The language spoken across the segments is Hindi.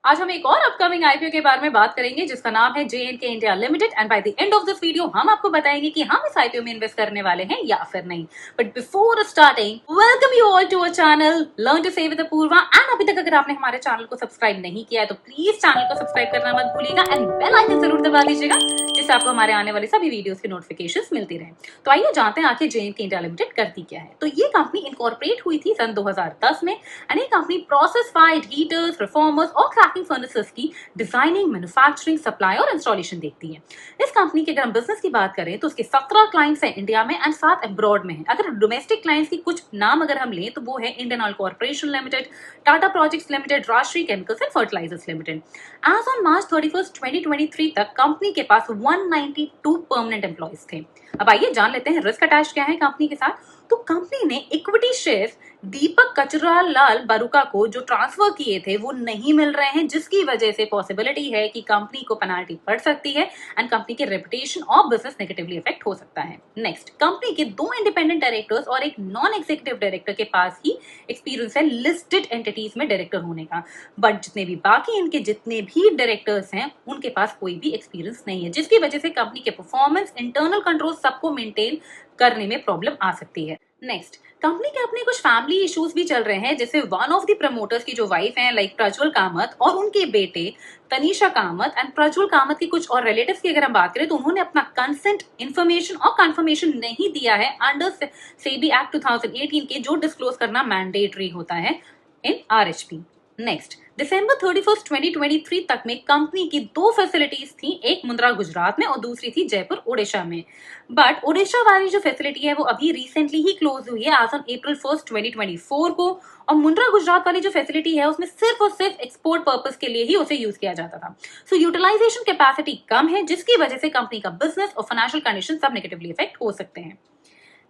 आज हम एक और अपकमिंग आईपीओ के बारे में बात करेंगे जिसका नाम है JNK India limited and by the end of this video हम आपको बताएंगे कि हम इस आईपीओ में इन्वेस्ट करने वाले हैं या फिर नहीं। But before starting welcome you all to our channel learn to save with Apoorva and अभी तक अगर आपने हमारे चैनल को सब्सक्राइब नहीं किया है तो प्लीज चैनल को सब्सक्राइब करना मत भूलिएगा एंड बेल आइकन जरूर दबा दीजिएगा जिससे आपको हमारे आने वाले सभी वीडियोस की नोटिफिकेशंस मिलती रहे। तो आइए जानते हैं आखिर JNK इंडिया लिमिटेड करती क्या है। तो ये कंपनी इनकॉर्पोरेट हुई थी सन 2010 में एंड ये company process FIDE heaters, reformers और क्रैकिंग फर्नेसेस की डिजाइनिंग, मैन्युफैक्चरिंग, सप्लाई और इंस्टॉलेशन देखती है। इस कंपनी के अगर हम बिजनेस की बात करें तो उसके 17 क्लाइंट्स हैं इंडिया में एंड 7 अब्रॉड में हैं। अगर डोमेस्टिक क्लाइंट्स की कुछ नाम अगर हम लें तो वो है Indian Oil Corporation Limited, Tata projects limited, Rashtriya chemicals and fertilizers limited. As on March 31, 2023 तक कंपनी के पास 192 परमानेंट एम्प्लॉइज थे। अब आइए जान लेते हैं रिस्क अटैच क्या है कंपनी के साथ। तो कंपनी ने इक्विटी शेयर्स दीपक कचरालाल बरुका को जो ट्रांसफर किए थे वो नहीं मिल रहे हैं, जिसकी वजह से पॉसिबिलिटी है कि कंपनी को पेनाल्टी पड़ सकती है एंड कंपनी के रेपुटेशन और बिजनेस नेगेटिवली इफेक्ट हो सकता है। नेक्स्ट, कंपनी के 2 इंडिपेंडेंट डायरेक्टर्स और एक नॉन एग्जीक्यूटिव डायरेक्टर के पास ही एक्सपीरियंस है लिस्टेड एंटिटीज में डायरेक्टर होने का, बट जितने भी डायरेक्टर्स हैं उनके पास कोई भी एक्सपीरियंस नहीं है, जिसकी वजह से कंपनी के परफॉर्मेंस, इंटरनल कंट्रोल सबको मेंटेन करने में प्रॉब्लम आ सकती है। नेक्स्ट, कंपनी के अपने कुछ फैमिली इश्यूज भी चल रहे हैं, जैसे वन ऑफ द प्रमोटर्स की जो वाइफ हैं लाइक प्रज्वल कामत और उनके बेटे तनीषा कामत एंड प्रज्वल कामत की कुछ और रिलेटिव्स की अगर हम बात करें तो उन्होंने अपना कंसेंट, इंफॉर्मेशन और कंफर्मेशन नहीं दिया है अंडर सेबी एक्ट 2018 के, जो डिस्क्लोज करना मैंडेटरी होता है इन RHP। नेक्स्ट, दिसंबर 31, 2023 तक में कंपनी की 2 फैसिलिटीज थी, एक मुंद्रा गुजरात में और दूसरी थी जयपुर ओडिशा में। बट ओडिशा वाली जो फैसिलिटी है वो अभी रिसेंटली ही क्लोज हुई है आज ऑन April 1st, 2024 को, और मुंद्रा गुजरात वाली जो फैसिलिटी है उसमें सिर्फ और सिर्फ एक्सपोर्ट पर्पस के लिए ही उसे यूज किया जाता था। सो यूटिलाइजेशन कैपेसिटी कम है, जिसकी वजह से कंपनी का बिजनेस और फाइनेंशियल कंडीशन सब नेगेटिवली इफेक्ट हो सकते हैं।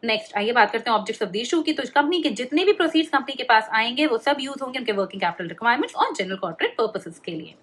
नेक्स्ट, आइए बात करते हैं ऑब्जेक्ट्स ऑफ द इशू की। तो कंपनी के जितने भी प्रोसीड्स कंपनी के पास आएंगे वो सब यूज होंगे उनके वर्किंग कैपिटल रिक्वायरमेंट्स और जनरल कॉर्पोरेट पर्पसेस के लिए।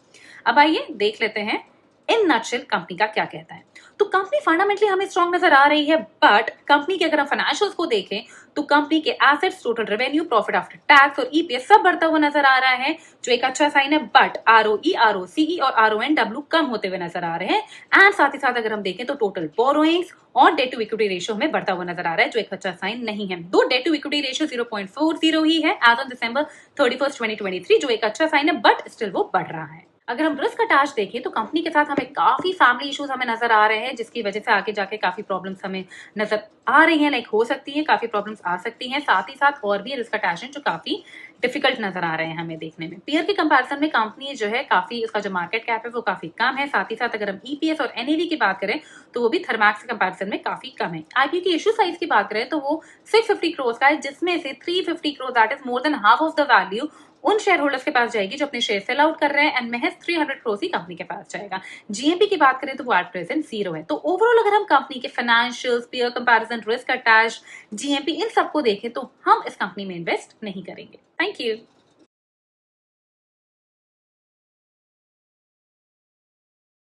अब आइए देख लेते हैं इन नटशेल कंपनी का क्या कहता है। तो कंपनी फंडामेंटली हमें स्ट्रॉन्ग नजर आ रही है, बट कंपनी के अगर हम फाइनेंशियल्स को देखें तो कंपनी के assets, total revenue, profit after tax और EPS सब बढ़ता हुआ नजर आ रहा है, जो एक अच्छा साइन है। बट ROE, ROCE और RONW कम होते हुए नजर आ रहे हैं एंड साथ ही साथ अगर हम देखें तो टोटल बोरोइंग्स और डेट टू इक्विटी रेशियो हमें बढ़ता हुआ नजर आ रहा है, जो एक अच्छा साइन नहीं है। दो डेट टू इक्विटी रेशियो 0.40 ही है एज ऑन December 31, 2023, जो एक अच्छा साइन है, बट स्टिल वो बढ़ रहा है। अगर हम रिस्क अटैच देखें तो कंपनी के साथ हमें काफी फैमिली इश्यूज हमें नजर आ रहे हैं, जिसकी वजह से आगे जाके काफी प्रॉब्लम्स हमें नजर आ रही हैं, लाइक हो सकती है काफी प्रॉब्लम्स आ सकती हैं। साथ ही साथ और भी रिस्क अटैच हैं जो काफी डिफिकल्ट नजर आ रहे हैं हमें देखने में। पीयर के कंपैरिजन में कंपनी जो है काफी, उसका जो मार्केट कैप है वो काफी कम है। साथ ही साथ अगर हम EPS और NAV की बात करें तो वो भी थर्मैक्स के कंपैरिजन में काफी कम है। IPO की इशू साइज की बात करें तो वो 650 करोड़ का है, जिसमें से 350 crore, that is more than half of the value, उन शेयर होल्डर्स के पास जाएगी जो अपने शेयर सेल आउट कर रहे हैं एंड महज 300 करोड़ ही कंपनी के पास जाएगा। GMP की बात करें तो वो एट प्रेजेंट 0 है। तो ओवरऑल अगर हम कंपनी के financials, peer comparison, risk attach, GMP इन सबको देखें तो हम इस कंपनी में इन्वेस्ट नहीं करेंगे। Thank you.